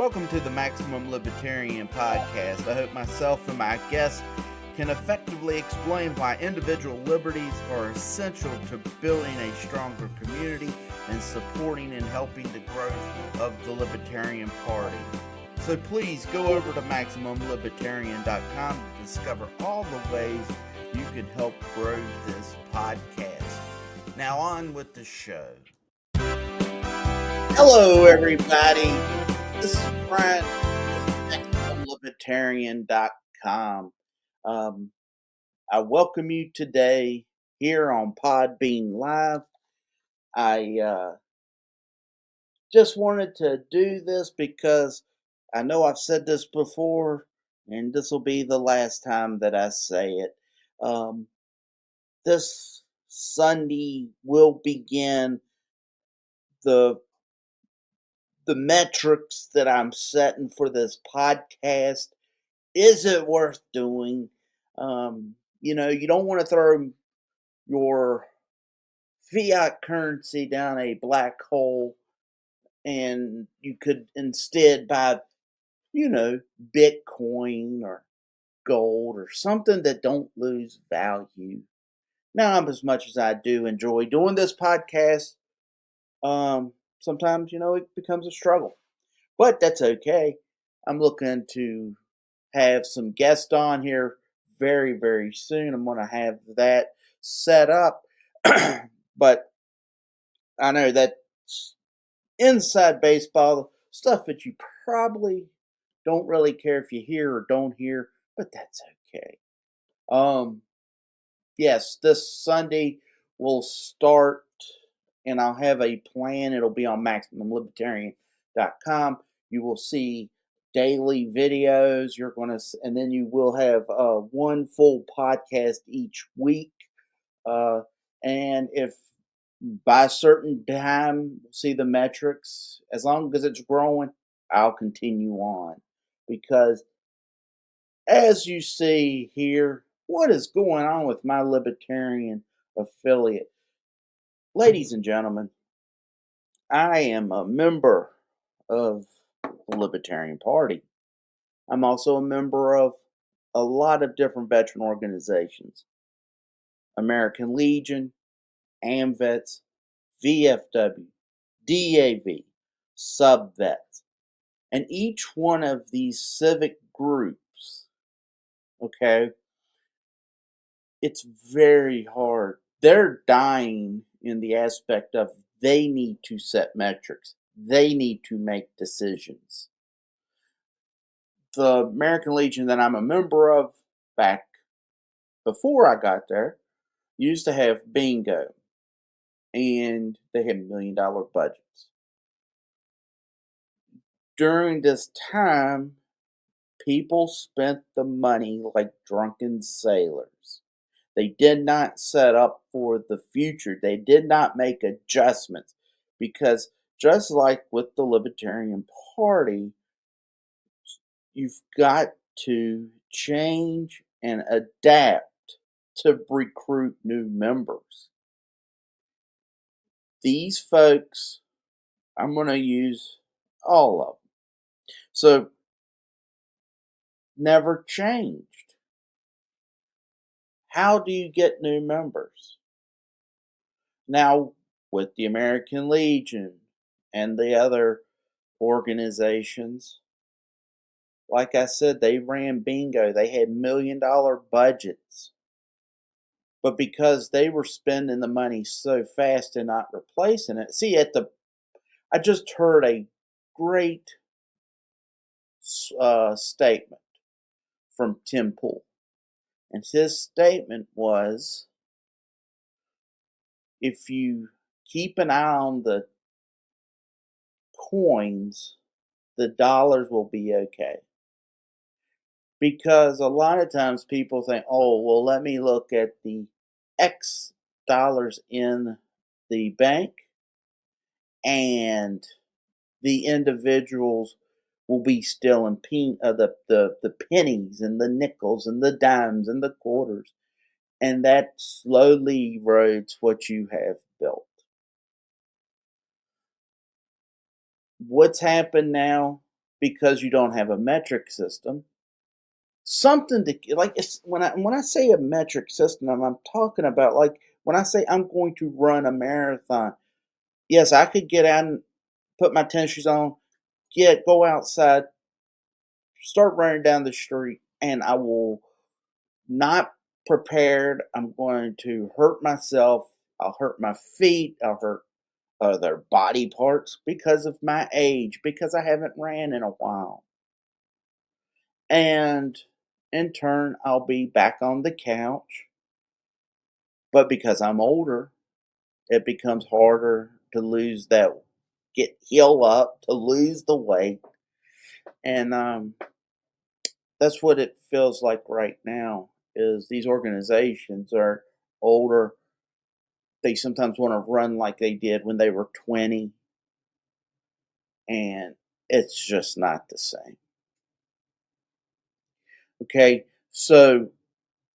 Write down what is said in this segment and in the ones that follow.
Welcome to the Maximum Libertarian podcast. I hope myself and my guests can effectively explain why individual liberties are essential to building a stronger community and supporting and helping the growth of the Libertarian Party. So please go over to MaximumLibertarian.com to discover all the ways you can help grow this podcast. Now on with the show. Hello, everybody. This is Brian from Libertarian.com. I welcome you today here on Podbean Live. I just wanted to do this because I know I've said this before, and this will be the last time that I say it. This Sunday will begin the metrics that I'm setting for this podcast. Is it worth doing? You don't want to throw your fiat currency down a black hole, and you could instead buy, Bitcoin or gold or something that don't lose value. Now, as much as I do enjoy doing this podcast, sometimes, it becomes a struggle. But that's okay. I'm looking to have some guests on here very, very soon. I'm going to have that set up. But I know that's inside baseball, stuff that you probably don't really care if you hear or don't hear, but that's okay. Yes, this Sunday we'll start, and I'll have a plan. It'll be on MaximumLibertarian.com. You will see daily videos. And then you will have one full podcast each week. And if by a certain time, see the metrics, as long as it's growing, I'll continue on. Because as you see here, what is going on with my Libertarian affiliate? Ladies and gentlemen, I am a member of the Libertarian Party. I'm also a member of a lot of different veteran organizations. American Legion, AMVETS, VFW, DAV, Subvets. And each one of these civic groups, okay, it's very hard. They're dying in the aspect of they need to set metrics. They need to make decisions. The American Legion that I'm a member of back before I got there used to have bingo, and they had $1 million budgets. During this time, people spent the money like drunken sailors. They did not set up for the future. They did not make adjustments, because just like with the Libertarian Party, you've got to change and adapt to recruit new members. These folks, I'm going to use all of them. So, never changed. How do you get new members? Now, with the American Legion and the other organizations, like I said, they ran bingo. They had $1 million budgets. But because they were spending the money so fast and not replacing it. See, I just heard a great statement from Tim Pool. And his statement was, if you keep an eye on the coins, the dollars will be okay. Because a lot of times people think, oh, well, let me look at the X dollars in the bank, and the individuals will be still in the pennies and the nickels and the dimes and the quarters. And that slowly erodes what you have built. What's happened now because you don't have a metric system. Something to like it's when I say a metric system, I'm talking about like when I say I'm going to run a marathon. Yes, I could get out and put my tennis shoes on, go outside, start running down the street, and I will not prepared. I'm going to hurt myself. I'll hurt my feet. I'll hurt other body parts because of my age, because I haven't ran in a while. And in turn, I'll be back on the couch. But because I'm older, it becomes harder to lose heal up, to lose the weight. And that's what it feels like right now is these organizations are older. They sometimes want to run like they did when they were 20, and it's just not the same. Okay, so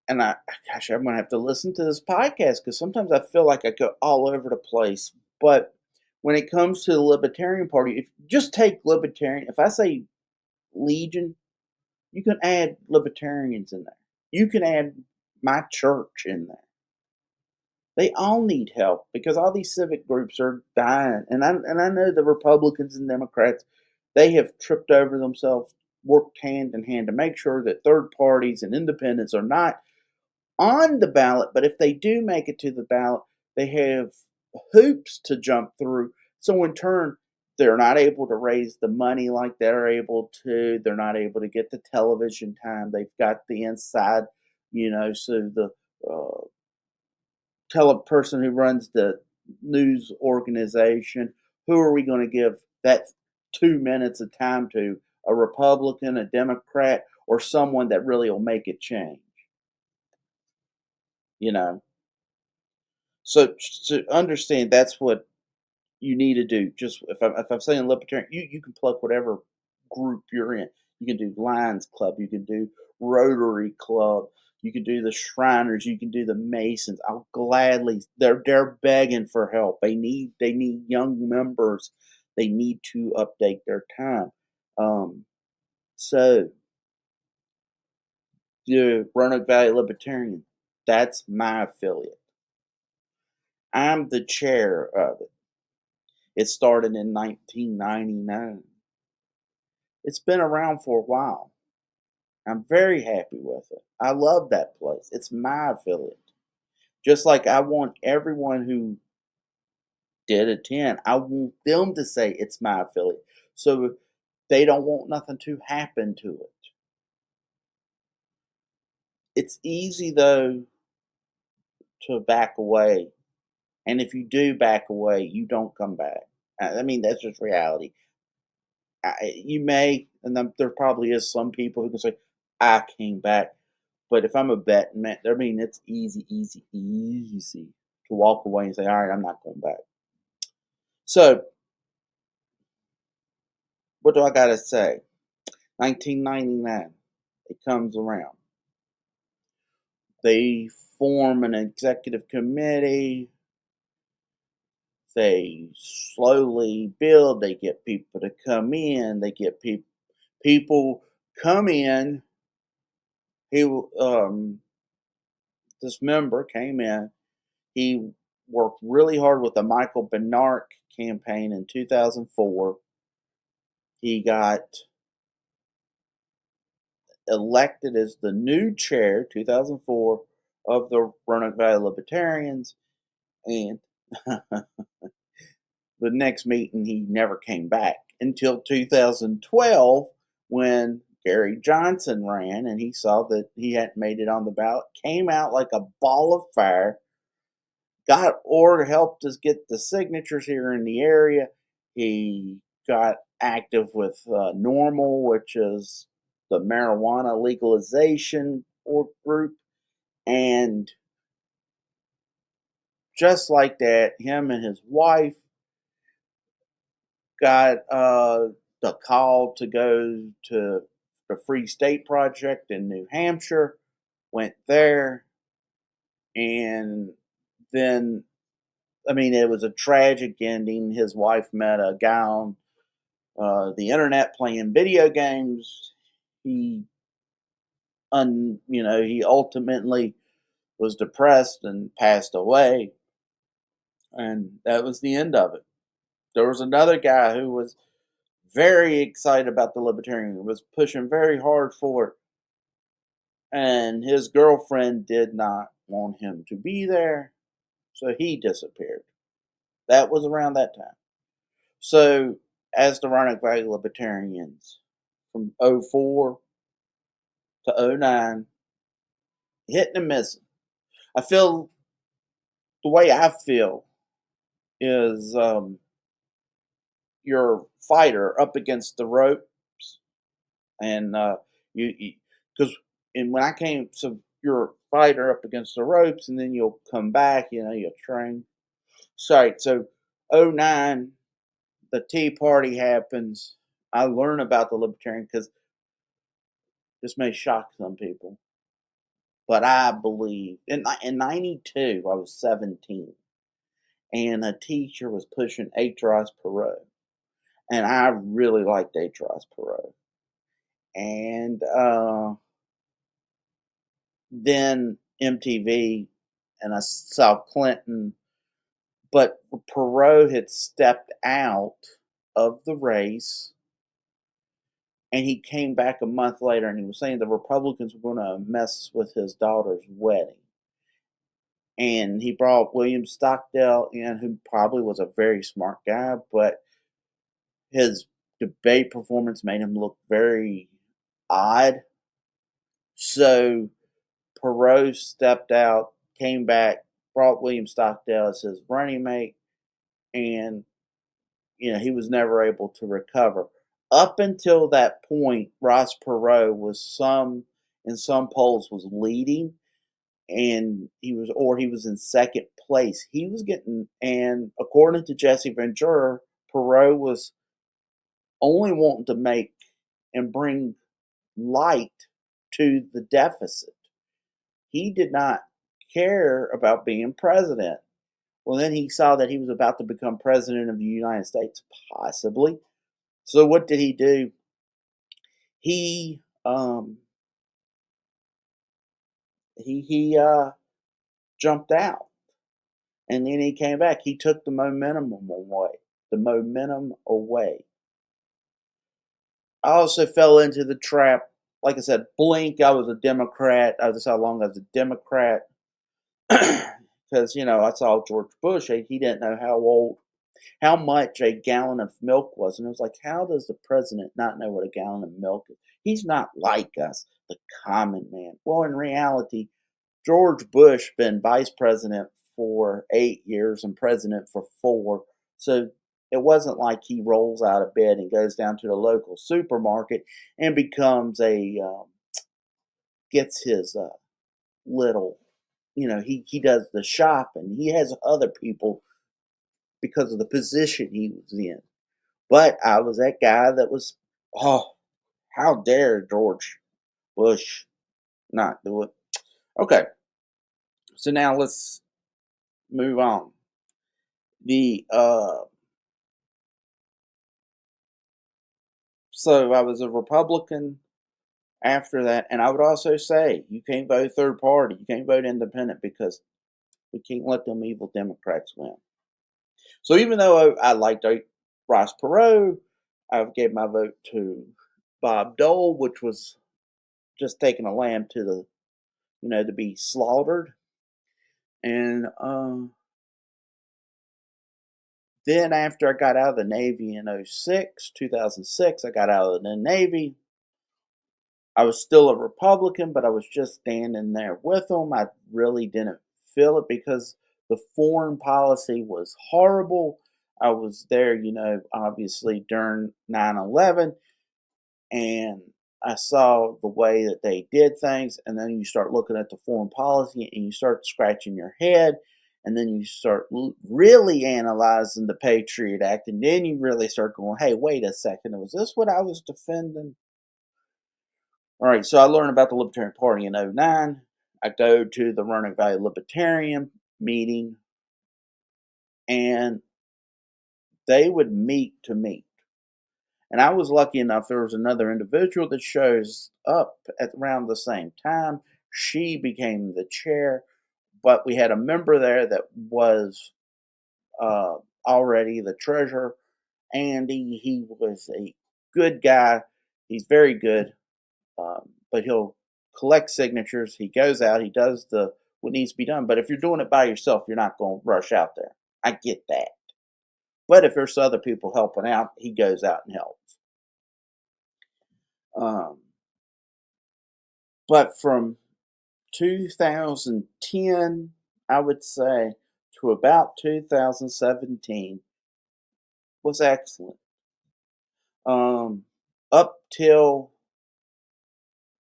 and gosh, I'm gonna have to listen to this podcast because sometimes I feel like I go all over the place. But when it comes to the Libertarian Party, if just take Libertarian, if I say Legion, you can add Libertarians in there. You can add my church in there. They all need help because all these civic groups are dying. And I know the Republicans and Democrats, they have tripped over themselves, worked hand in hand to make sure that third parties and independents are not on the ballot, but if they do make it to the ballot, they have hoops to jump through. So in turn, they're not able to raise the money like they're able to. They're not able to get the television time. They've got the inside, so the person who runs the news organization, who are we going to give that 2 minutes of time to? A Republican, a Democrat, or someone that really will make it change, you know? So to understand, that's what you need to do. Just if I'm saying libertarian, you can plug whatever group you're in. You can do Lions Club, you can do Rotary Club, you can do the Shriners, you can do the Masons. I'll gladly. They're begging for help. They need young members. They need to update their time. So the Roanoke Valley Libertarian, that's my affiliate. I'm the chair of it. It started in 1999. It's been around for a while. I'm very happy with it. I love that place. It's my affiliate. Just like I want everyone who did attend, I want them to say it's my affiliate. So they don't want nothing to happen to it. It's easy, though, to back away. And if you do back away, you don't come back. I mean, that's just reality. You may, and there probably is some people who can say, I came back. But if I'm a betting man, I mean, it's easy to walk away and say, all right, I'm not going back. So, what do I got to say? 1999, it comes around. They form an executive committee. They slowly build. They get people to come in. They get people come in. He This member came in. He worked really hard with the Michael Benark campaign in 2004. He got elected as the new chair, 2004, of the Roanoke Valley Libertarians. And the next meeting, he never came back until 2012 when Gary Johnson ran and he saw that he hadn't made it on the ballot, came out like a ball of fire, helped us get the signatures here in the area. He got active with Normal, which is the marijuana legalization group, and just like that, him and his wife got the call to go to the Free State Project in New Hampshire. Went there, and then I mean, it was a tragic ending. His wife met a guy on the internet, playing video games. He, he ultimately was depressed and passed away, and that was the end of it. There was another guy who was very excited about the Libertarian, was pushing very hard for it, and his girlfriend did not want him to be there, so he disappeared. That was around that time. So, as the Roanoke Valley Libertarians, from '04 to '09, hitting and missing. I feel the way I feel is you're a fighter up against the ropes, and you because and when I came, so you're a fighter up against the ropes, and then you'll come back. You'll train. Sorry, so '09, the Tea Party happens. I learn about the Libertarian because this may shock some people, but I believe in '92 I was 17, and a teacher was pushing H. Ross Perot, and I really liked H. Ross Perot. And then MTV, and I saw Clinton, but Perot had stepped out of the race, and he came back a month later, and he was saying the Republicans were going to mess with his daughter's wedding. And he brought William Stockdale in, who probably was a very smart guy, but his debate performance made him look very odd. So Perot stepped out, came back, brought William Stockdale as his running mate, and he was never able to recover. Up until that point, Ross Perot was in some polls was leading, and he was in second place. He was getting, and according to Jesse Ventura, Perot was only wanting to make and bring light to the deficit. He did not care about being president. Well, then he saw that he was about to become president of the United States, possibly. So what did he do? He jumped out, and then he came back. He took the momentum away. The momentum away. I also fell into the trap. Like I said, blink. I was a Democrat. I just how long I was a Democrat. Because I saw George Bush. He didn't know how much a gallon of milk was, and it was like, how does the president not know what a gallon of milk is? He's not like us, the common man. Well, in reality, George Bush been vice president for 8 years and president for 4, so it wasn't like he rolls out of bed and goes down to the local supermarket and becomes gets his little, he does the shopping. He has other people because of the position he was in. But I was that guy that was, oh, how dare George Bush not do it? Okay, so now let's move on. The So I was a Republican after that, and I would also say you can't vote third party, you can't vote independent because we can't let them evil Democrats win. So even though I liked Ross Perot, I gave my vote to Bob Dole, which was just taking a lamb to to be slaughtered. And then after I got out of the Navy in 2006, I got out of the Navy. I was still a Republican, but I was just standing there with them. I really didn't feel it because the foreign policy was horrible. I was there, obviously during 9/11, and I saw the way that they did things, and then you start looking at the foreign policy and you start scratching your head, and then you start really analyzing the Patriot Act, and then you really start going, hey, wait a second, was this what I was defending? All right, so I learned about the Libertarian Party in '09. I go to the Roanoke Valley Libertarian meeting, and they would meet to meet. And I was lucky enough, there was another individual that shows up at around the same time. She became the chair, but we had a member there that was uh, already the treasurer. And he was a good guy. He's very good, but he'll collect signatures. He goes out, he does the what needs to be done. But if you're doing it by yourself, you're not going to rush out there. I get that. But if there's other people helping out, he goes out and helps. Um, but from 2010, I would say, to about 2017 was excellent. Up till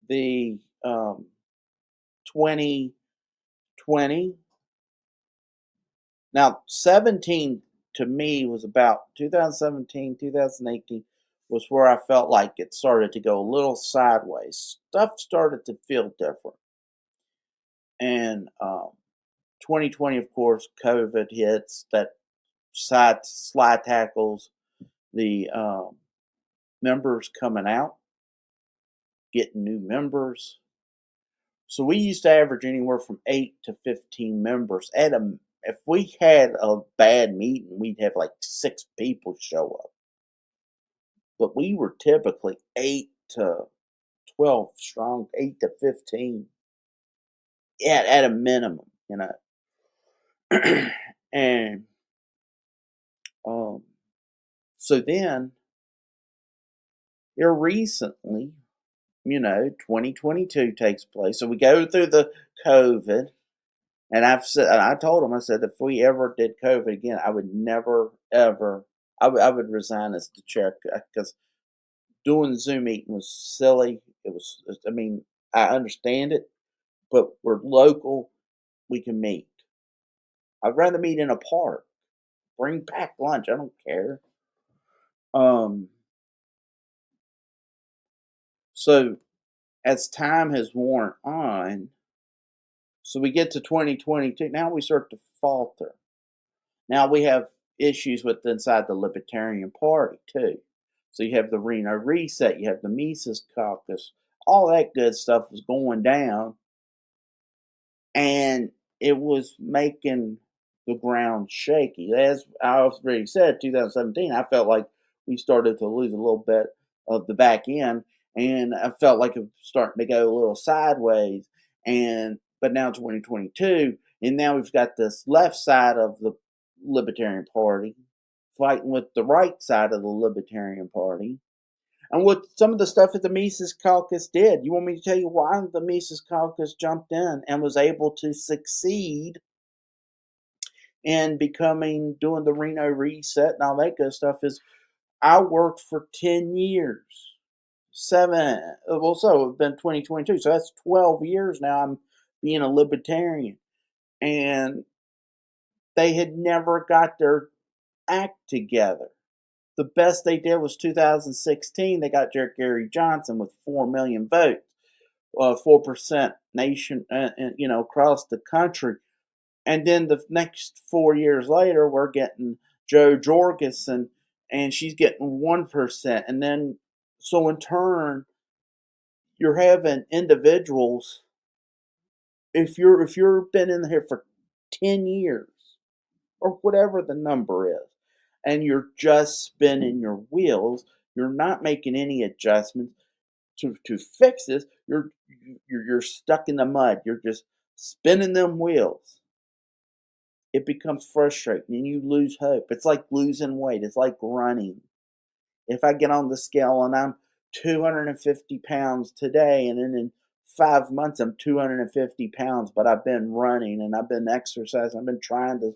the 2020. Now, 17 to me was about 2017, 2018 was where I felt like it started to go a little sideways. Stuff started to feel different. And 2020, of course, COVID hits, that slide tackles, the members coming out, getting new members. So we used to average anywhere from 8 to 15 members. If we had a bad meeting, we'd have like 6 people show up. But we were typically 8 to 12 strong, 8 to 15 at a minimum, and um, so then here recently, 2022 takes place. So we go through the COVID. And I told him, I said, if we ever did COVID again, I would never, ever, I would resign as the chair because doing the Zoom meeting was silly. I mean, I understand it, but we're local. We can meet. I'd rather meet in a park. Bring packed lunch. I don't care. Um, so as time has worn on, so we get to 2022. Now we start to falter. Now we have issues with inside the Libertarian Party too. So you have the Reno Reset, you have the Mises Caucus, all that good stuff was going down, and it was making the ground shaky. As I already said, 2017, I felt like we started to lose a little bit of the back end, and I felt like it was starting to go a little sideways. But now 2022, and now we've got this left side of the Libertarian Party fighting with the right side of the Libertarian Party. And what some of the stuff that the Mises Caucus did, you want me to tell you why the Mises Caucus jumped in and was able to succeed in doing the Reno Reset and all that good stuff? Is I worked for 10 years. So it's been 2022. So that's 12 years now I'm being a libertarian. And they had never got their act together. The best they did was 2016. They got Gary Johnson with 4 million votes, 4% nation, across the country. And then the next 4 years later, we're getting Joe Jorgensen, and she's getting 1%. And then, so in turn, you're having individuals. If you've been in here for 10 years, or whatever the number is, and you're just spinning your wheels, you're not making any adjustments to fix this. You're stuck in the mud. You're just spinning them wheels. It becomes frustrating and you lose hope. It's like losing weight. It's like running. If I get on the scale and I'm 250 pounds today, and then in 5 months I'm 250 pounds, but I've been running and I've been exercising, I've been trying to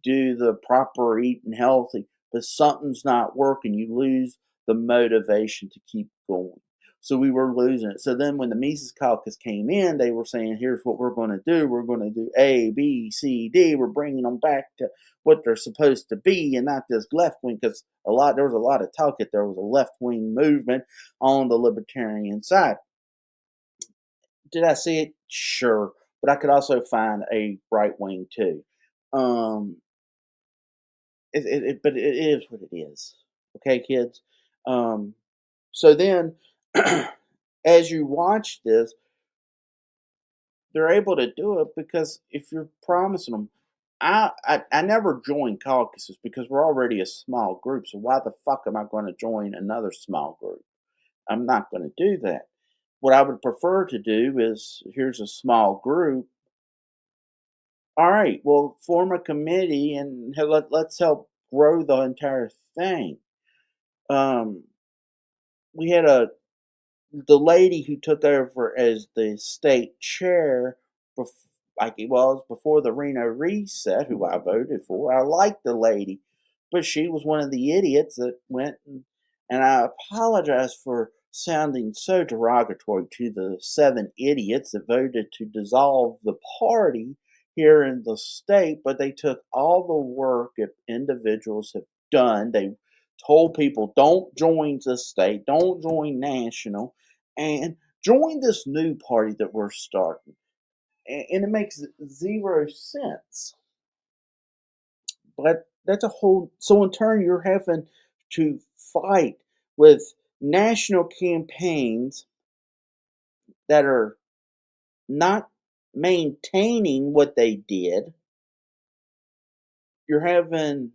do the proper eating healthy, but something's not working. You lose the motivation to keep going. So we were losing it. So then when the Mises Caucus came in, they were saying, here's what we're going to do. We're going to do A, B, C, D. We're bringing them back to what they're supposed to be and not this left wing, because there was a lot of talk that there was a left wing movement on the libertarian side. Did I see it? Sure. But I could also find a right wing too. But it is what it is. Okay, kids? So then, as you watch this, they're able to do it because if you're promising them, I never join caucuses because we're already a small group. So why the fuck am I going to join another small group? I'm not going to do that. What I would prefer to do is here's a small group. All right, well, form a committee and let's help grow the entire thing. Um, we had the lady who took over as the state chair, like it was before the Reno reset, who I voted for. I liked the lady, but she was one of the idiots that went and I apologize for sounding so derogatory to the 7 idiots that voted to dissolve the party here in the state, but they took all the work that individuals have done. They told people, don't join the state, don't join national, and join this new party that we're starting. And it makes zero sense. But that's a whole. So in turn, you're having to fight with national campaigns that are not maintaining what they did. You're having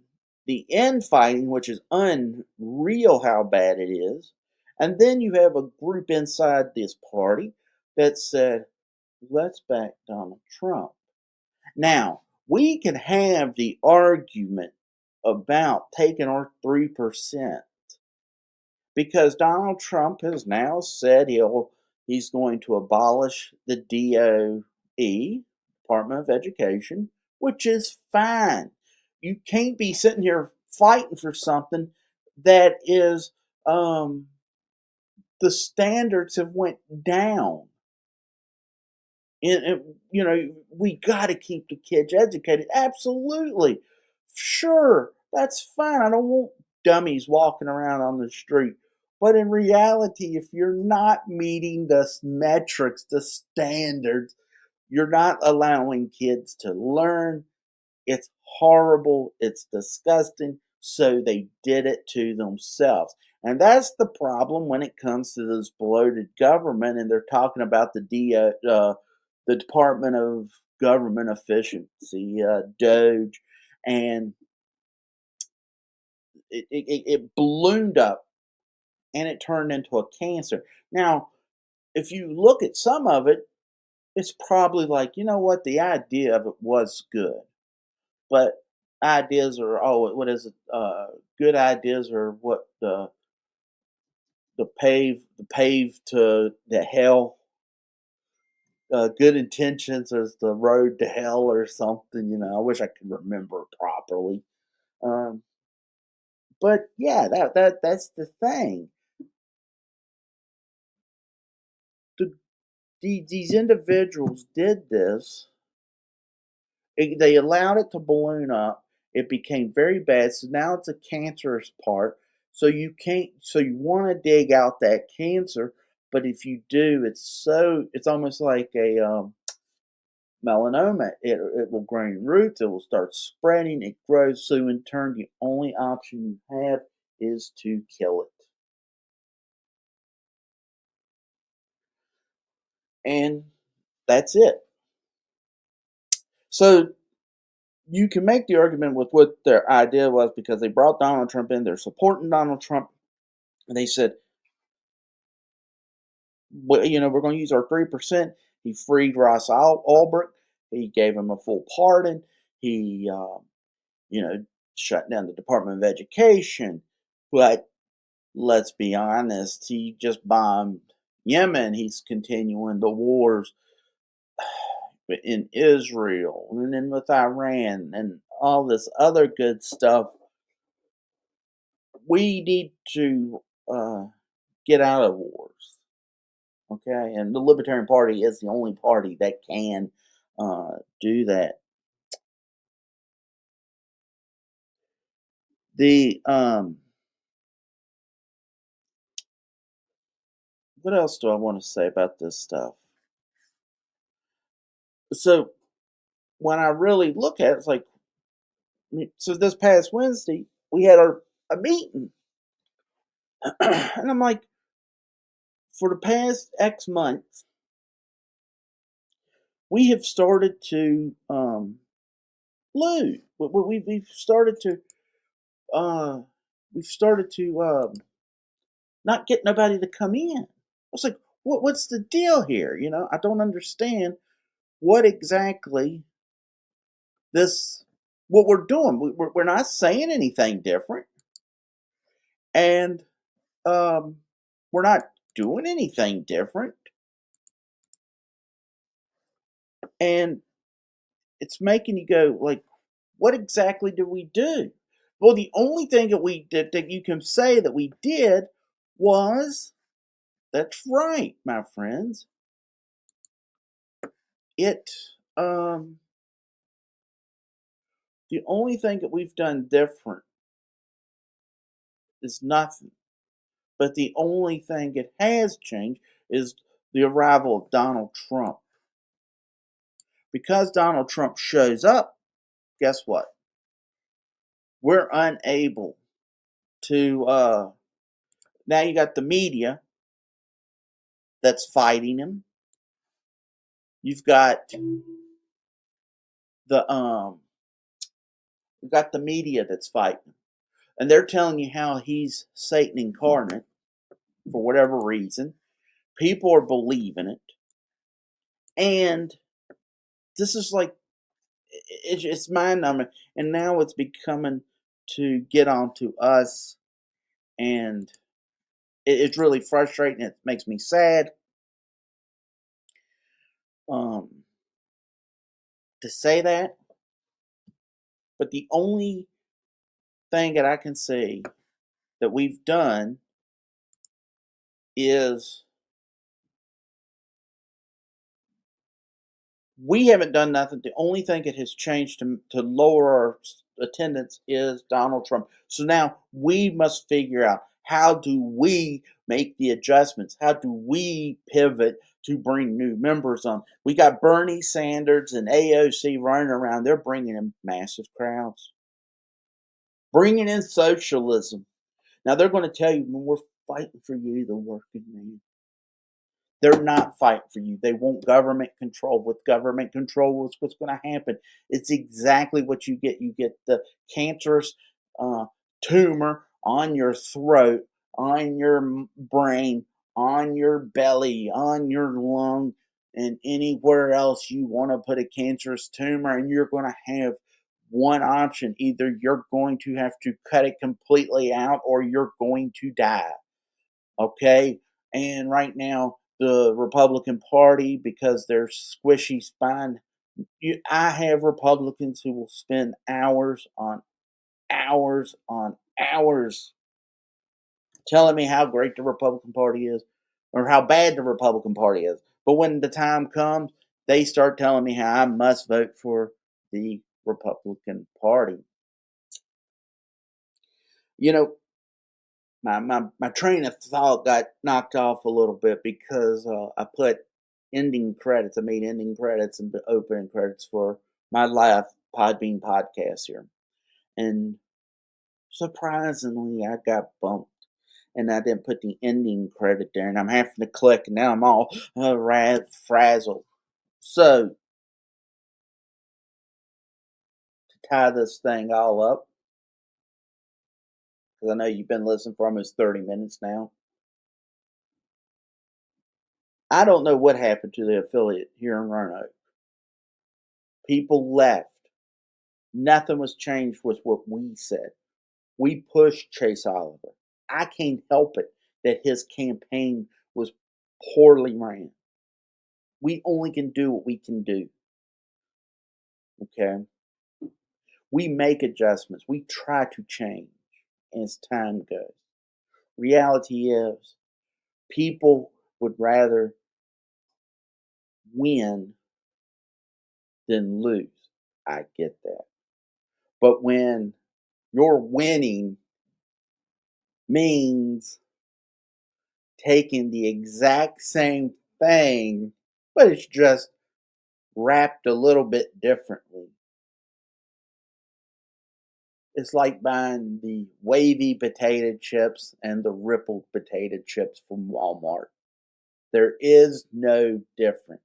the infighting, which is unreal how bad it is. And then you have a group inside this party that said, let's back Donald Trump. Now, we can have the argument about taking our 3% because Donald Trump has now said he's going to abolish the DOE, Department of Education, which is fine. You can't be sitting here fighting for something that is the standards have went down. And we got to keep the kids educated. Absolutely. Sure, that's fine. I don't want dummies walking around on the street. But in reality, if you're not meeting the metrics, the standards, you're not allowing kids to learn. It's horrible. It's disgusting. So they did it to themselves. And that's the problem when it comes to this bloated government. And they're talking about the Department of Government Efficiency, Doge, and it ballooned up and it turned into a cancer. Now, if you look at some of it, it's probably like, you know what, the idea of it was good. But ideas are what is it? Good ideas are what the pave to the hell. Good intentions is the road to hell or something. I wish I could remember properly. Um, but yeah, that's the thing. These individuals did this. They allowed it to balloon up. It became very bad. So now it's a cancerous part. So you can't. So you want to dig out that cancer, but if you do, it's almost like a melanoma. It will grow in roots. It will start spreading. It grows. So in turn, the only option you have is to kill it, and that's it. So you can make the argument with what their idea was because they brought Donald Trump in. They're supporting Donald Trump. And they said, well, we're going to use our 3%. He freed Ross Ulbricht. He gave him a full pardon. He, shut down the Department of Education. But let's be honest, he just bombed Yemen. He's continuing the wars in Israel and then with Iran and all this other good stuff. We need to get out of wars. Okay, and the Libertarian Party is the only party that can do that. The what else do I want to say about this stuff? So when I really look at it, it's like, so this past Wednesday we had a meeting, And I'm like, for the past X months, we have started to lose. We've started to uh, not get nobody to come in. I was like, what's the deal here? I don't understand what exactly this what we're doing. We're not saying anything different, and um, we're not doing anything different, and it's making you go like, what exactly did we do? Well, the only thing that we did that you can say that we did was, that's right, my friends. It the only thing that we've done different is nothing. But the only thing it has changed is the arrival of Donald Trump. Because Donald Trump shows up, guess what? We're unable to now you got the media that's fighting him. You've got the you've got the media that's fighting. And they're telling you how he's Satan incarnate for whatever reason. People are believing it. And this is like, it's mind numbing. And now it's becoming to get on to us. And it's really frustrating. It makes me sad um, to say that. But the only thing that I can see that we've done is we haven't done nothing. The only thing that has changed to lower our attendance is Donald Trump. So now we must figure out, how do we make the adjustments? How do we pivot to bring new members on? We got Bernie Sanders and AOC running around. They're bringing in massive crowds, bringing in socialism. Now they're going to tell you, we're fighting for you, the working man. They're not fighting for you. They want government control. With government control, what's going to happen? It's exactly what you get. You get the cancerous tumor on your throat, on your brain, on your belly, on your lung, and anywhere else you want to put a cancerous tumor, and you're going to have one option. Either you're going to have to cut it completely out, or you're going to die. Okay? And right now, the Republican Party, because they're squishy spine, I have Republicans who will spend hours on hours on hours telling me how great the Republican Party is or how bad the Republican Party is. But when the time comes, they start telling me how I must vote for the Republican Party. You know, my train of thought got knocked off a little bit because I put ending credits. I made ending credits and opening credits for my live Podbean podcast here. And surprisingly, I got bumped. And I didn't put the ending credit there. And I'm having to click. And now I'm all frazzled. So, to tie this thing all up, because I know you've been listening for almost 30 minutes now. I don't know what happened to the affiliate here in Roanoke. People left. Nothing was changed with what we said. We pushed Chase Oliver. I can't help it that his campaign was poorly ran. We only can do what we can do. Okay? We make adjustments. We try to change as time goes. Reality is, people would rather win than lose. I get that. But when your winning means taking the exact same thing, but it's just wrapped a little bit differently, It's like buying the wavy potato chips and the rippled potato chips from Walmart. There is no difference.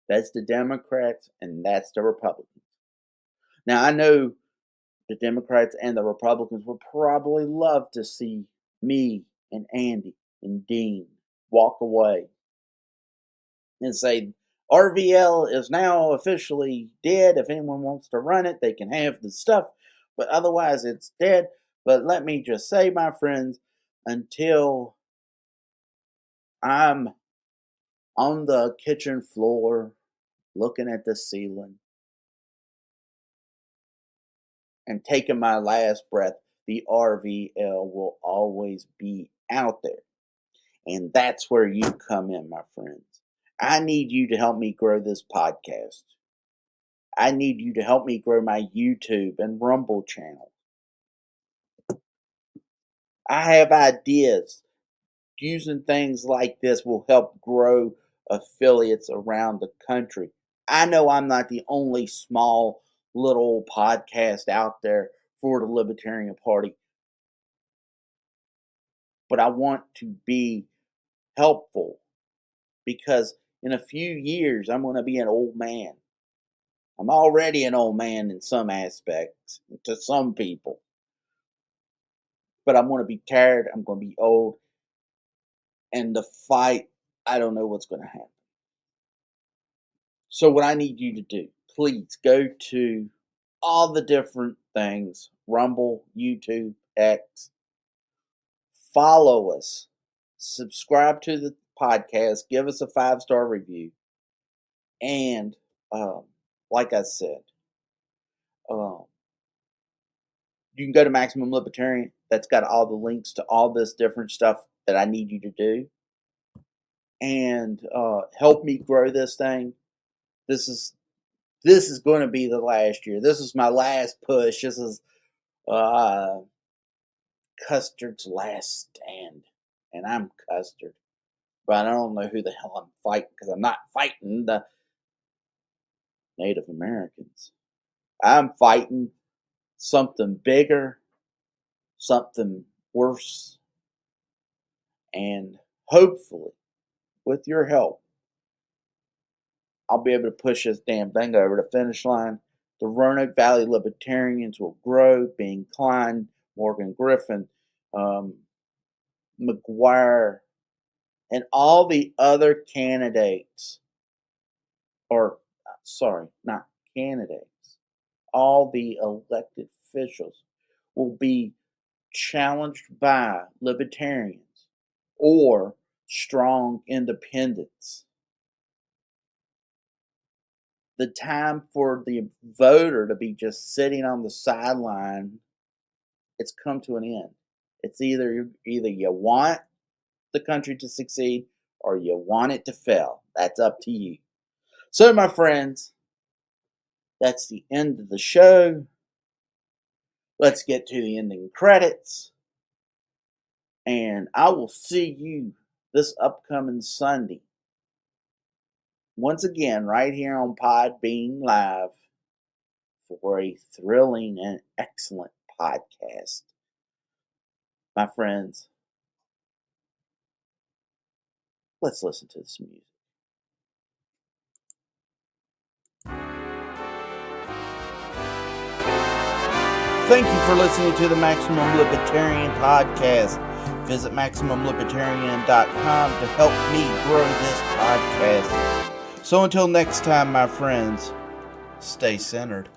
That's the Democrats and that's the Republicans. Now, I know the Democrats and the Republicans would probably love to see me and Andy and Dean walk away and say, RVL is now officially dead. If anyone wants to run it, they can have the stuff, but otherwise it's dead. But let me just say, my friends, until I'm on the kitchen floor looking at the ceiling and taking my last breath, the RVL will always be out there. And that's where you come in, my friends. I need you to help me grow this podcast. I need you to help me grow my YouTube and Rumble channel. I have ideas. Using things like this will help grow affiliates around the country. I know I'm not the only small little podcast out there for the Libertarian Party, but I want to be helpful because in a few years I'm going to be an old man. I'm already an old man in some aspects to some people, but I'm going to be tired. I'm going to be old, and the fight, I don't know what's going to happen. So what I need you to do, please go to all the different things, Rumble, YouTube, X, follow us, subscribe to the podcast, give us a 5-star review, and like I said, um, you can go to Maximum Libertarian. That's got all the links to all this different stuff that I need you to do, and help me grow this thing. This is going to be the last year. This is my last push. This is Custard's last stand, and I'm Custard. But I don't know who the hell I'm fighting because I'm not fighting the Native Americans. I'm fighting something bigger, something worse, and hopefully, with your help, I'll be able to push this damn thing over the finish line. The Roanoke Valley Libertarians will grow, being Klein, Morgan Griffin, McGuire, and all the other candidates, or sorry, not candidates, all the elected officials will be challenged by libertarians or strong independents. The time for the voter to be just sitting on the sideline, it's come to an end. It's either you want the country to succeed or you want it to fail. That's up to you. So, my friends, that's the end of the show. Let's get to the ending credits. And I will see you this upcoming Sunday. Once again, right here on Podbean Live for a thrilling and excellent podcast. My friends, let's listen to this music. Thank you for listening to the Maximum Libertarian podcast. Visit MaximumLibertarian.com to help me grow this podcast. So until next time, my friends, stay centered.